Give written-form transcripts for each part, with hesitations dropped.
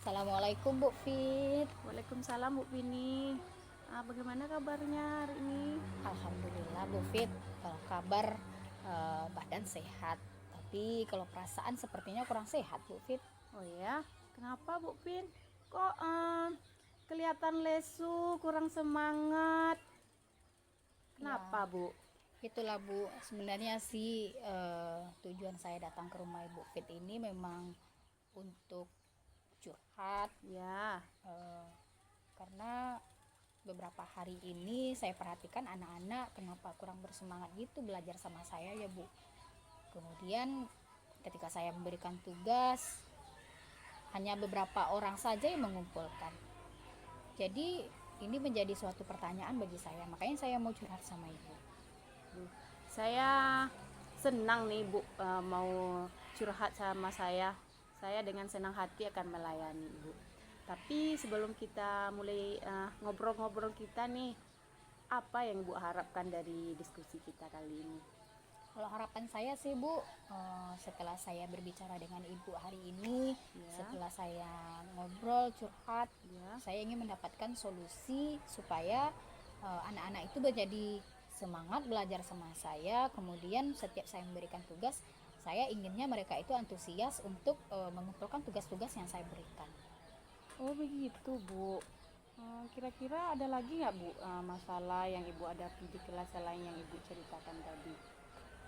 Assalamualaikum Bu Fit. Waalaikumsalam Bu Vini. Bagaimana kabarnya hari ini? Alhamdulillah Bu Fit, kalau kabar badan sehat. Tapi kalau perasaan sepertinya kurang sehat Bu Fit. Oh ya, kenapa Bu Vin? Kok kelihatan lesu, kurang semangat? Kenapa Ya, Bu? itulah Bu. Sebenarnya sih tujuan saya datang ke rumah Ibu Fit ini memang untuk curhat, Ya, eh, karena beberapa hari ini saya perhatikan anak-anak kenapa kurang bersemangat gitu belajar sama saya ya Bu. Kemudian ketika saya memberikan tugas, hanya beberapa orang saja yang mengumpulkan. Jadi ini menjadi suatu pertanyaan bagi saya, makanya saya mau curhat sama ibu. saya senang nih Bu mau curhat sama saya. Saya dengan senang hati akan melayani Ibu. Tapi sebelum kita mulai ngobrol-ngobrol kita nih, apa yang Ibu harapkan dari diskusi kita kali ini? Kalau harapan saya sih Bu, setelah saya berbicara dengan ibu hari ini, Ya, setelah saya ngobrol curhat, ya. saya ingin mendapatkan solusi supaya anak-anak itu menjadi semangat belajar sama saya. Kemudian setiap saya memberikan tugas, saya inginnya mereka itu antusias untuk mengumpulkan tugas-tugas yang saya berikan. Oh begitu Bu. Kira-kira ada lagi nggak Bu masalah yang Ibu hadapi di kelas selain yang Ibu ceritakan tadi?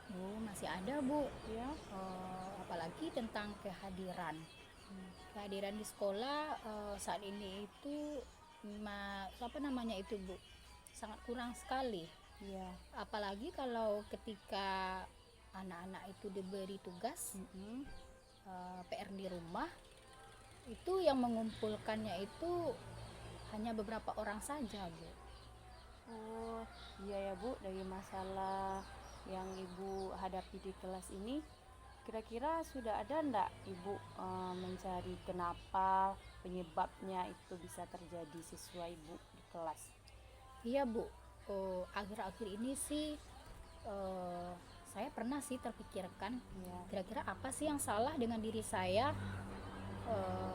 Bu, masih ada Bu. Ya, Apalagi tentang kehadiran. Kehadiran di sekolah saat ini itu apa namanya itu Bu, sangat kurang sekali. ya. Apalagi kalau ketika anak-anak itu diberi tugas Mm-mm. PR di rumah, itu yang mengumpulkannya itu hanya beberapa orang saja Bu. Oh iya ya Bu, dari masalah yang Ibu hadapi di kelas ini, kira-kira sudah ada ndak Ibu mencari kenapa penyebabnya itu bisa terjadi siswa Ibu di kelas? Iya Bu, akhir-akhir ini sih eh, saya pernah sih terpikirkan Ya, kira-kira apa sih yang salah dengan diri saya.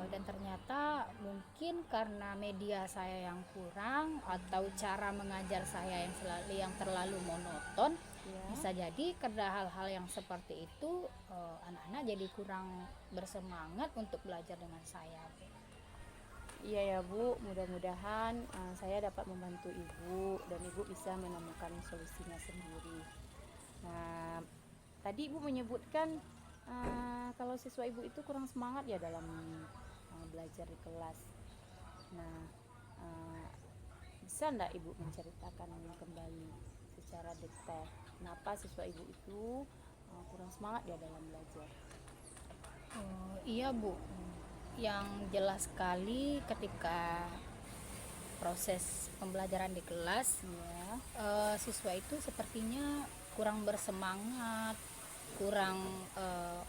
Dan ternyata mungkin karena media saya yang kurang atau cara mengajar saya yang terlalu monoton, ya. bisa jadi karena hal-hal yang seperti itu anak-anak jadi kurang bersemangat untuk belajar dengan saya. Iya ya Bu, mudah-mudahan saya dapat membantu Ibu dan Ibu bisa menemukan solusinya sendiri. Nah, tadi Ibu menyebutkan kalau siswa Ibu itu kurang semangat ya dalam belajar di kelas. Nah, eh, bisa enggak Ibu menceritakan kembali secara detail kenapa siswa Ibu itu kurang semangat ya dalam belajar? Iya Bu, yang jelas sekali ketika proses pembelajaran di kelas, Ya, siswa itu sepertinya kurang bersemangat, kurang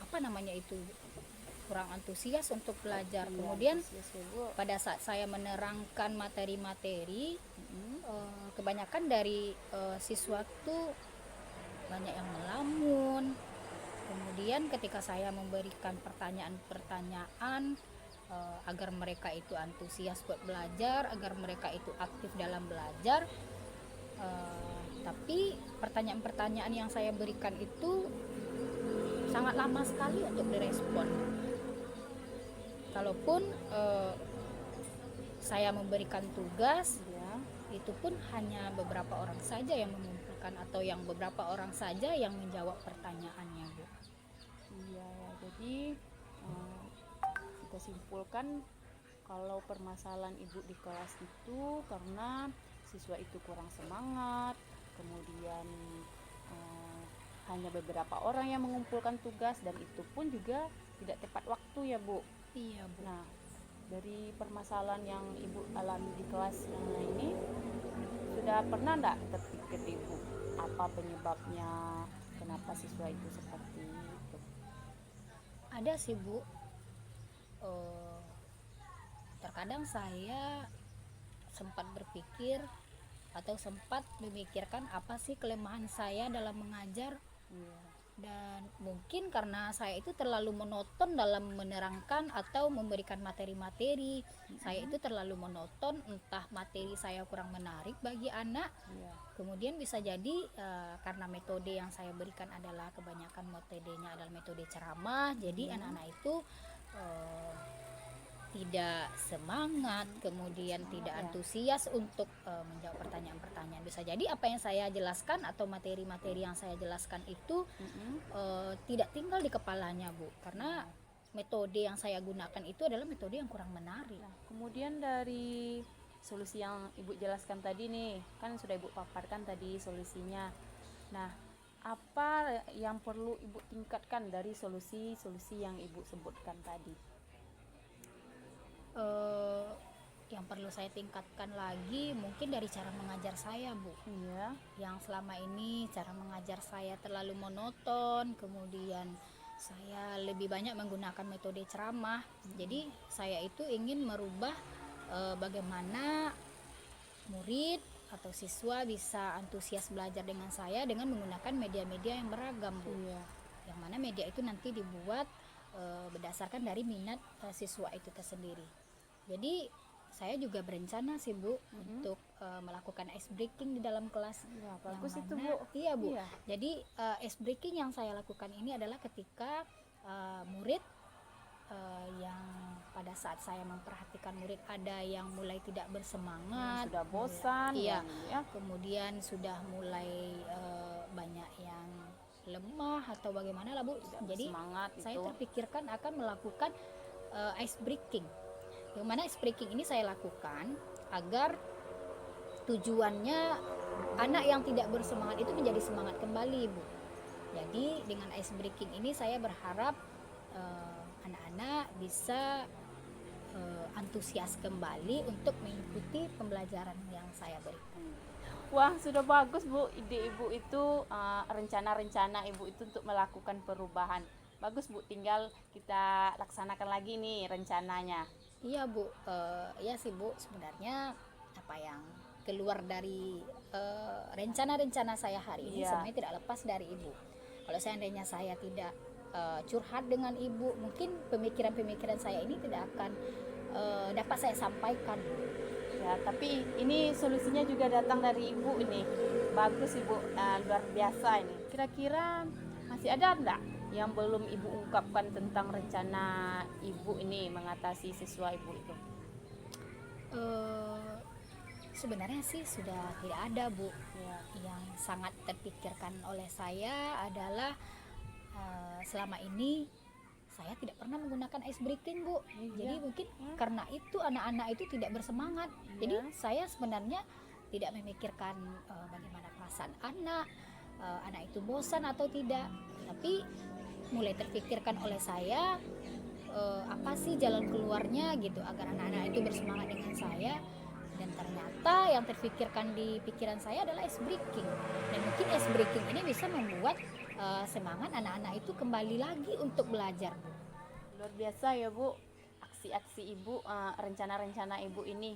apa namanya itu, kurang antusias untuk belajar. iya, Kemudian antusias ya Bu. pada saat saya menerangkan materi-materi, Mm-mm. kebanyakan dari siswa itu banyak yang melamun. Kemudian ketika saya memberikan pertanyaan-pertanyaan agar mereka itu antusias buat belajar, agar mereka itu aktif dalam belajar, tapi pertanyaan-pertanyaan yang saya berikan itu sangat lama sekali untuk direspon. Kalaupun saya memberikan tugas, Ya. itu pun hanya beberapa orang saja yang mengumpulkan atau yang beberapa orang saja yang menjawab pertanyaannya Bu. Iya ya, jadi eh, kita simpulkan kalau permasalahan Ibu di kelas itu karena siswa itu kurang semangat, kemudian eh, hanya beberapa orang yang mengumpulkan tugas dan itu pun juga tidak tepat waktu ya Bu. Iya Bu. Nah, dari permasalahan yang Ibu alami di kelas ini, sudah pernah enggak terpikir Ibu apa penyebabnya, kenapa siswa itu seperti itu? Ada sih Bu. Eh, Terkadang saya sempat berpikir atau sempat memikirkan apa sih kelemahan saya dalam mengajar. Iya. Dan mungkin karena saya itu terlalu monoton dalam menerangkan atau memberikan materi-materi, saya itu terlalu monoton, entah materi saya kurang menarik bagi anak. Iya. Kemudian bisa jadi karena metode yang saya berikan adalah kebanyakan metodenya adalah metode ceramah, jadi anak-anak itu eh, tidak semangat, kemudian tidak ya. antusias untuk menjawab pertanyaan-pertanyaan. Bisa jadi apa yang saya jelaskan atau materi-materi yang saya jelaskan itu tidak tinggal di kepalanya, Bu, karena metode yang saya gunakan itu adalah metode yang kurang menarik. Nah, kemudian dari solusi yang Ibu jelaskan tadi nih, kan sudah Ibu paparkan tadi solusinya. Nah, apa yang perlu Ibu tingkatkan dari solusi-solusi yang Ibu sebutkan tadi? Yang perlu saya tingkatkan lagi mungkin dari cara mengajar saya, Bu. Iya. Yang selama ini cara mengajar saya terlalu monoton, kemudian saya lebih banyak menggunakan metode ceramah. Jadi saya itu ingin merubah bagaimana murid atau siswa bisa antusias belajar dengan saya dengan menggunakan media-media yang beragam, Bu. Iya. Yang mana media itu nanti dibuat berdasarkan dari minat siswa itu tersendiri. Jadi saya juga berencana sih, Bu, untuk melakukan ice breaking di dalam kelas. Ya, Yang bagus itu, mana- Bu. Iya, Bu. Iya. Jadi ice breaking yang saya lakukan ini adalah ketika murid yang pada saat saya memperhatikan murid ada yang mulai tidak bersemangat, Sudah bosan, iya, ya. kemudian sudah mulai banyak yang lemah atau bagaimana lah, Bu. Jadi Semangat saya itu. terpikirkan akan melakukan ice breaking. Yang mana ice breaking ini saya lakukan agar tujuannya anak yang tidak bersemangat itu menjadi semangat kembali, Bu. Jadi dengan ice breaking ini saya berharap anak-anak bisa antusias kembali untuk mengikuti pembelajaran yang saya berikan. Wah, sudah bagus, Bu. Ide Ibu itu, rencana-rencana Ibu itu untuk melakukan perubahan. Bagus, Bu. Tinggal kita laksanakan lagi nih rencananya. Iya, Bu, iya sih, Bu, sebenarnya apa yang keluar dari rencana-rencana saya hari ini Iya. sebenarnya tidak lepas dari Ibu. Kalau seandainya saya tidak curhat dengan Ibu, mungkin pemikiran-pemikiran saya ini tidak akan dapat saya sampaikan. Ya, tapi ini solusinya juga datang dari Ibu ini. Bagus, Ibu. Luar biasa ini. Kira-kira masih ada enggak yang belum Ibu ungkapkan tentang rencana Ibu ini mengatasi siswa Ibu itu? Sebenarnya sih sudah tidak ada, Bu. Ya. Yang sangat terpikirkan oleh saya adalah selama ini saya tidak pernah menggunakan ice breaking, Bu. Iya. Jadi mungkin karena itu anak-anak itu tidak bersemangat. Iya. Jadi saya sebenarnya tidak memikirkan bagaimana perasaan anak, anak itu bosan atau tidak. Tapi mulai terpikirkan oleh saya apa sih jalan keluarnya gitu agar anak-anak itu bersemangat dengan saya. Dan ternyata yang terpikirkan di pikiran saya adalah ice breaking. Dan mungkin ice breaking ini bisa membuat semangat anak-anak itu kembali lagi untuk belajar, Bu. Luar biasa ya, Bu, aksi-aksi Ibu, rencana-rencana Ibu ini.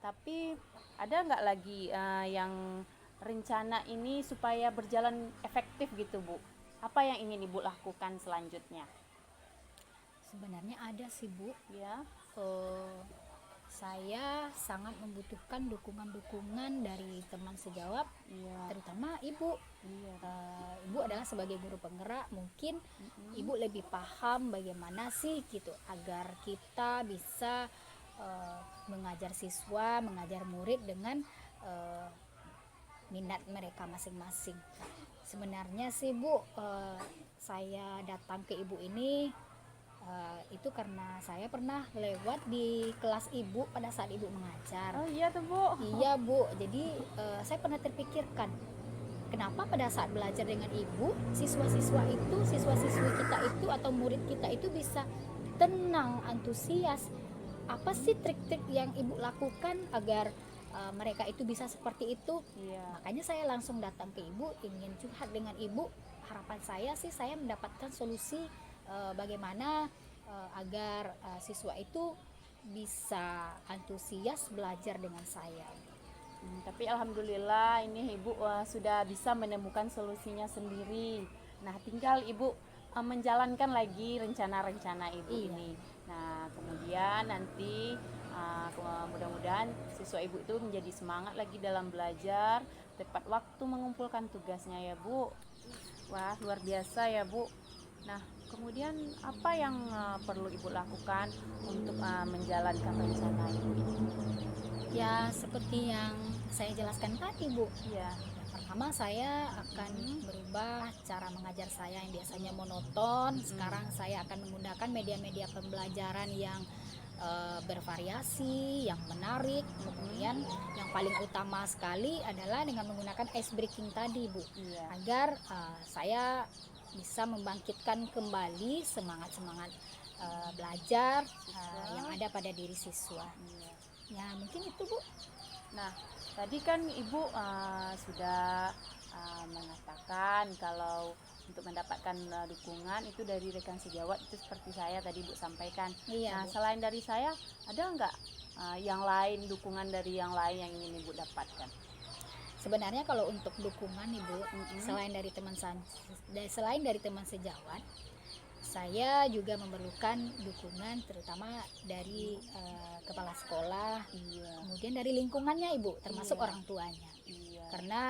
Tapi ada nggak lagi yang rencana ini supaya berjalan efektif gitu, Bu? Apa yang ingin Ibu lakukan selanjutnya? Sebenarnya ada sih, Bu. Ya. Saya sangat membutuhkan dukungan-dukungan dari teman sejawat, Iya. terutama Ibu. Iya. Ibu adalah sebagai guru penggerak, mungkin Ibu lebih paham bagaimana sih gitu agar kita bisa mengajar siswa, mengajar murid dengan minat mereka masing-masing. Sebenarnya sih, Bu, saya datang ke Ibu ini itu karena saya pernah lewat di kelas Ibu pada saat Ibu mengajar. Oh iya tuh, Bu. Iya, Bu, jadi saya pernah terpikirkan kenapa pada saat belajar dengan Ibu, siswa-siswi kita itu atau murid kita itu bisa tenang, antusias. Apa sih trik-trik yang Ibu lakukan agar mereka itu bisa seperti itu? Iya. Makanya saya langsung datang ke Ibu, ingin curhat dengan Ibu. Harapan saya sih saya mendapatkan solusi bagaimana agar siswa itu bisa antusias belajar dengan saya. Tapi alhamdulillah ini Ibu sudah bisa menemukan solusinya sendiri. Nah, tinggal Ibu menjalankan lagi rencana-rencana Ibu Iya. ini. Nah, kemudian nanti mudah-mudahan siswa Ibu itu menjadi semangat lagi dalam belajar, tepat waktu mengumpulkan tugasnya ya, Bu. Wah, luar biasa ya, Bu. Nah, kemudian apa yang perlu Ibu lakukan untuk menjalankan rencana Ibu ini? Ya, seperti yang saya jelaskan tadi, Bu. Iya. Yang pertama, saya akan berubah cara mengajar saya yang biasanya monoton. Sekarang saya akan menggunakan media-media pembelajaran yang bervariasi, yang menarik. Kemudian yang paling utama sekali adalah dengan menggunakan ice breaking tadi, Bu. Iya. Agar saya bisa membangkitkan kembali semangat-semangat belajar yang ada pada diri siswa. Iya. Ya, mungkin itu, Bu. Nah, tadi kan Ibu sudah mengatakan kalau untuk mendapatkan dukungan itu dari rekan sejawat, itu seperti saya tadi Ibu sampaikan. Iya, Nah, Bu. selain dari saya, ada nggak yang lain, dukungan dari yang lain yang ingin Ibu dapatkan? Sebenarnya kalau untuk dukungan, Ibu, Mm-mm. selain dari teman sejawat, saya juga memerlukan dukungan terutama dari kepala sekolah, Iya. kemudian dari lingkungannya, Ibu, termasuk Iya. orang tuanya. Iya. Karena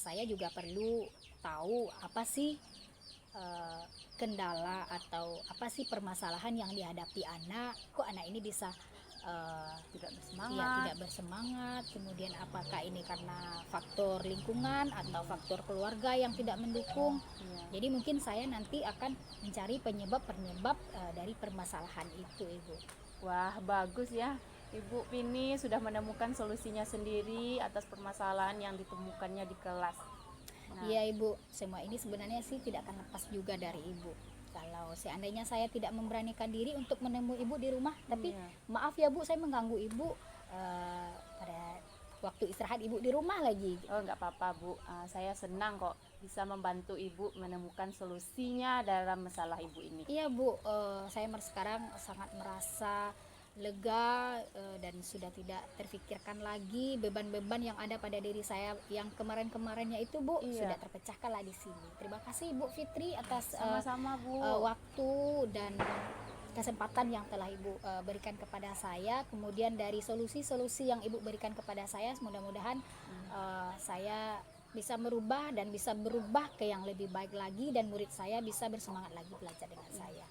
saya juga perlu tahu apa sih kendala atau apa sih permasalahan yang dihadapi anak. Kok anak ini bisa Tidak ya, bersemangat. tidak bersemangat, kemudian apakah ini karena faktor lingkungan atau faktor keluarga yang tidak mendukung. Iya. Jadi mungkin saya nanti akan mencari penyebab-penyebab dari permasalahan itu, Ibu. Wah, bagus ya. Ibu Pini sudah menemukan solusinya sendiri atas permasalahan yang ditemukannya di kelas. Nah, Iya, Ibu, semua ini sebenarnya sih tidak akan lepas juga dari Ibu. Kalau seandainya saya tidak memberanikan diri untuk menemui Ibu di rumah, tapi iya. maaf ya, Bu, saya mengganggu Ibu pada waktu istirahat Ibu di rumah lagi. Oh, nggak apa-apa, Bu. Saya senang kok bisa membantu Ibu menemukan solusinya dalam masalah Ibu ini. Iya, Bu, saya sekarang sangat merasa lega dan sudah tidak terfikirkan lagi beban-beban yang ada pada diri saya yang kemarin-kemarinnya itu, Bu, Iya. sudah terpecahkan lah di sini. Terima kasih, Bu Fitri, atas Sama-sama, Bu. waktu dan kesempatan yang telah Ibu berikan kepada saya. Kemudian dari solusi-solusi yang Ibu berikan kepada saya, mudah-mudahan saya bisa merubah dan bisa berubah ke yang lebih baik lagi, dan murid saya bisa bersemangat lagi belajar dengan saya.